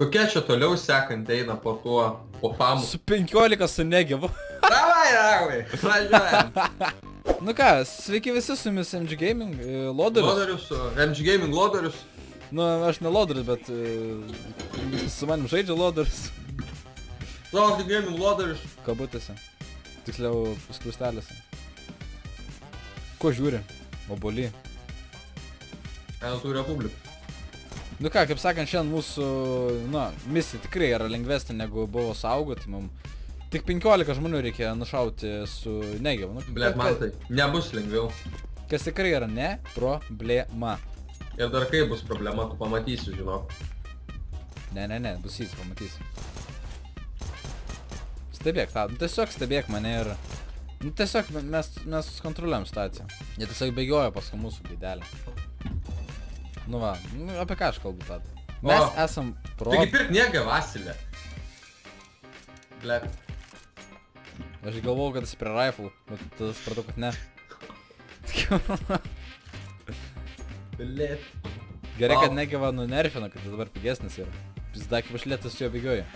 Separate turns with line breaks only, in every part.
Kokia čia toliau sekant eina po tuo, po famu?
Su 15 su Negevu.
Davai, važiuojam.
Nu ką, sveiki visi su jumis MG Gaming, Loderius.
Loderius, MG Gaming Loderius.
Nu, aš ne Loderius, bet su manim žaidžia Loderius.
MG Gaming Loderius.
Kabutėse. Tiksliau, skliustelėse. Ko žiūri? Obuolį.
Tų Republikų.
Nu ką, kaip sakant, šiandien mūsų, na, misija tikrai yra lengvesnė negu buvo saugoti. Mums tik 15 žmonių reikia nušauti su Negevu. Nu,
Blet, man tai nebus lengviau.
Kas tikrai yra ne problema.
Ir dar kai bus problema, tu pamatysi, žinok.
Ne, bus jis, pamatysi. Stebėk tą, nu tiesiog stebėk mane ir... Nu tiesiog mes kontroliuojam situaciją. Jie tiesiog bėgioja paskui mūsų gaidelę. Nu va, nu, apie ką aš kalbu tada? Mes esam pro...
Taigi pirk Negevą, Vasilė. Blet.
Aš galvojau, kad esi prie rifle, bet tada supratau, kad ne.
Blet.
Gerai, kad Negevą nunerfino, kad jis dabar pigesnis yra. Pizda, kaip aš lėtas su juo bėgioju.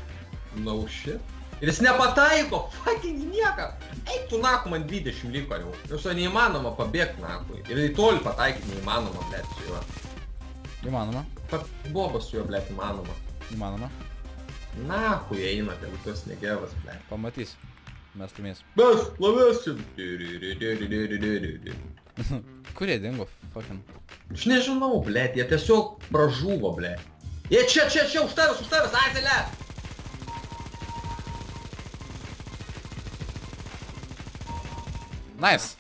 No shit. Ir jis nepataiko, fucking nieką. Eik tu naku, man 20 liko jau. Jau su neįmanoma pabėgti nakui. Ir į toli pataikyti neįmanoma, blet, su juo.
Įmanoma.
Bobas su juo, blet, įmanoma.
Įmanoma.
Nakui eina, tegu tos Negevas, blet.
Pamatysi. Mes tumės.
Mes lavesim.
Kur jie dingo, fucking?
Aš nežinau, blet, jie tiesiog pražuvo, blet. Jie čia, už tavęs, Azelė!
Nice.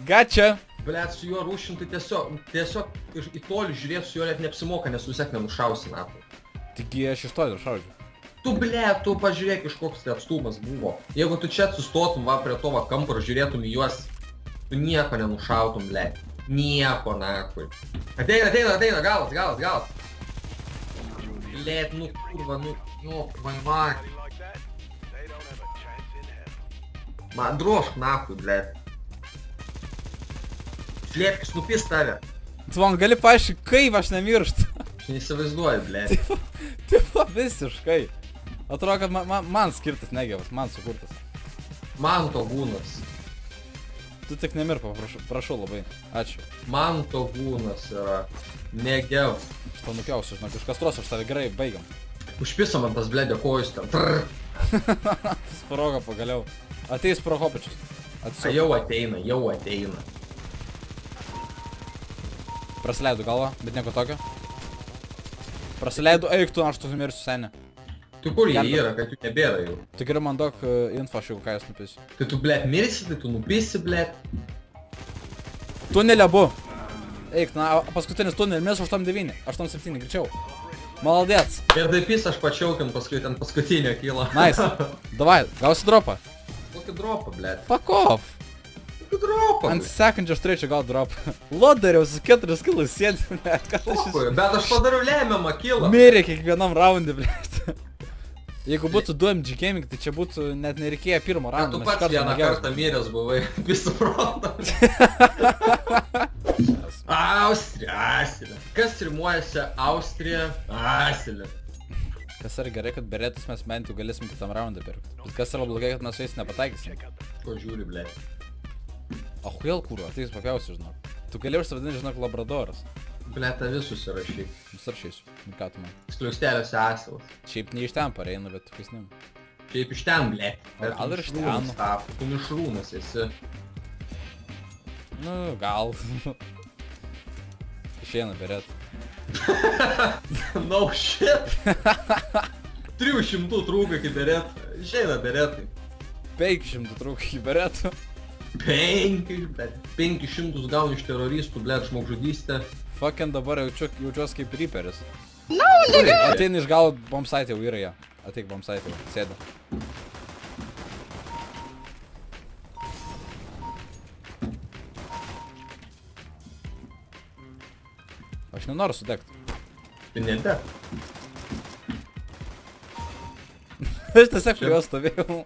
Gačia.
Blet, su juo rūšintai tiesiog į tolį žiūrėti su juo net neapsimoka, nes tu vis tiek nenušausi natų.
Taigi aš iš toli šaudžiu.
Tu, blet, tu pažiūrėk, iš koks tai atstumas buvo. Jeigu tu čia sustotum va prie to va kampo ir žiūrėtum į juos, tu nieko nenušautum, blet. Nieko, nakui. Ateina, galas. Blet, nu kurva, nu, jo, vaivak. Man drošk nakui, blet. Slėpkis, nupis tave.
Tu man gali paaiškinti, kaip aš nemirštu.
Aš neįsivaizduoju, blet.
Tipo visiškai. Atrodo, kad man skirtas Negevas, man sukurtas.
Man to gūnas.
Tu tik nemirpa, prašau labai. Ačiū.
Man to gūnas yra Negev.
Aš tau nukiausiu, žinok, iš kastros aš tave gerai baigiam.
Užpiso man tas bledė kojus ten.
Sparoga pagaliau. Ateis pro hopičius.
Jau ateina.
Prasileidu galvą, bet nieko tokio. Prasileidu, eik tu, aš tu numirsiu senė.
Tu kur jie yra, kad jų nebėra jau?
Tu geriau man daug info, aš jau ką jūs nupisi.
Tai tu, blet, mirsi, tai tu nupisi, blet.
Tunelė abu. Eik, na, paskutinis tunelį, mes 8-9, 8-7, greičiau. Maladėts.
Ir taip jis aš pačiaukiam paskui ten paskutinio kylo.
Nice. Davai, gausi dropą.
Kokį dropą, blet?
Fuck off.
Kokį dropą?
Ant sekundžio aš turėčiau gaut dropą. Loderiaus 4 kilus sėdžiu, net kad aš
Kokui, bet aš padariau lemiamą kilą.
mirė kiekvienam raundį, blet. Jeigu būtų 2 MG Gaming, tai čia būtų net nereikėjo pirmo raundo.
Tu pats vieną kartą miręs buvai, visų frontą. Austrija, Asilė. Kas rimuojasi Austrija, Asilė?
Kas yra gerai, kad beretus mes bent jau galėsim kitam raundą pirkti. Bet kas yra blogai, kad mes su jais nepataikysim.
Ko žiūri, blet?
O kodėl kūro, tai jis papiausiu, žinok. Tu gali užsivadinti, žinok, Labradoras.
Blet, tą visus įrašyk.
Nusaršysiu, nu ką tu man.
Skliaustelėse Asilas.
Šiaip ne iš ten pareina, bet tokiais nim.
Šiaip iš ten, blet.
Gal ir iš ten.
Tu mišrūnas esi.
Nu, gal. Išeina beret.
No shit. 300 trūka iki beret. Išeina beretai.
500 trūk į beretų.
500 gauni iš teroristų, blet, žmogžudystę.
Fucking dabar jaučiuos kaip Reaperis. Ateina iš galo bombsite jau yra jie. Ateik bombsite jau, sėda. Aš nenoriu sudegti.
Tai nedeg.
Aš tiesiog prie jos stovėjau.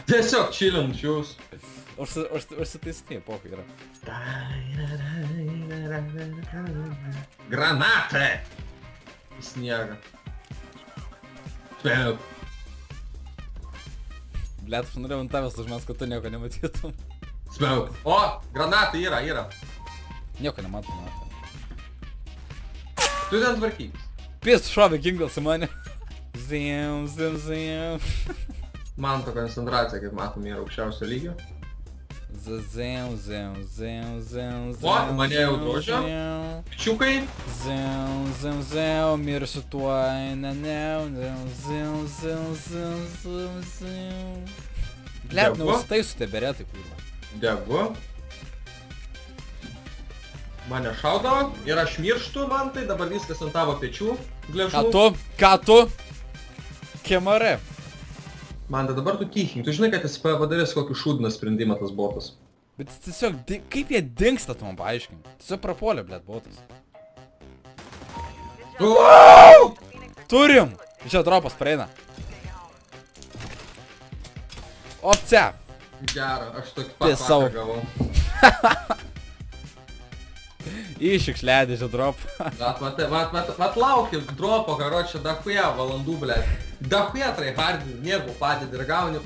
Tiesiog čilinčius.
Užsitaisnė, pokai yra.
Granatą! Sniegą. Spėk.
Blet, aš norėjau ant tavęs užmės, kad tu nieko nematytum.
Spėk. O, granatai yra.
Nieko nematom.
Tu ten tvarkykis.
Pist, šovė Kinglas į mane. Zim.
Man to koncentracija, kaip matom, yra aukščiausio lygio.
Zim.
O, mane jau drožio. Pičiukai.
Zim, mirsiu tuoj, zim. Blet, neužstaisiu tie beretai, kurva.
Degu. Mane šaudo ir aš mirštu, man tai dabar viskas ant tavo pečių.
Ką tu? Kemare.
Man tai dabar tu tychink, tu žinai, kad esi padaręs kokį šūdiną sprendimą tas botas.
Bet tiesiog, kaip jie dingsta, tu man paaiškink. Tiesiog prapuolė, blet, botas. Turim! Čia dropas praeina. Opcija.
Gerą, aš tokį pat vakarą gavau.
Išikšledė čia dropą.
Vat laukiu dropo, karočią, dahuja valandų, blėt. Dahuja tryhardinį, nieko padėdį ir gauni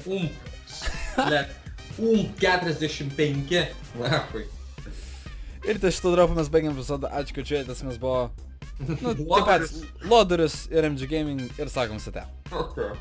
blėt. 45. Nahui.
Ir ties šitą dropą mes baigiam epizodą. Ačiū, kad žiūrėtės, mes buvo... Nu, taip pat, Loduris ir MG Gaming ir sakom sate.
Okay.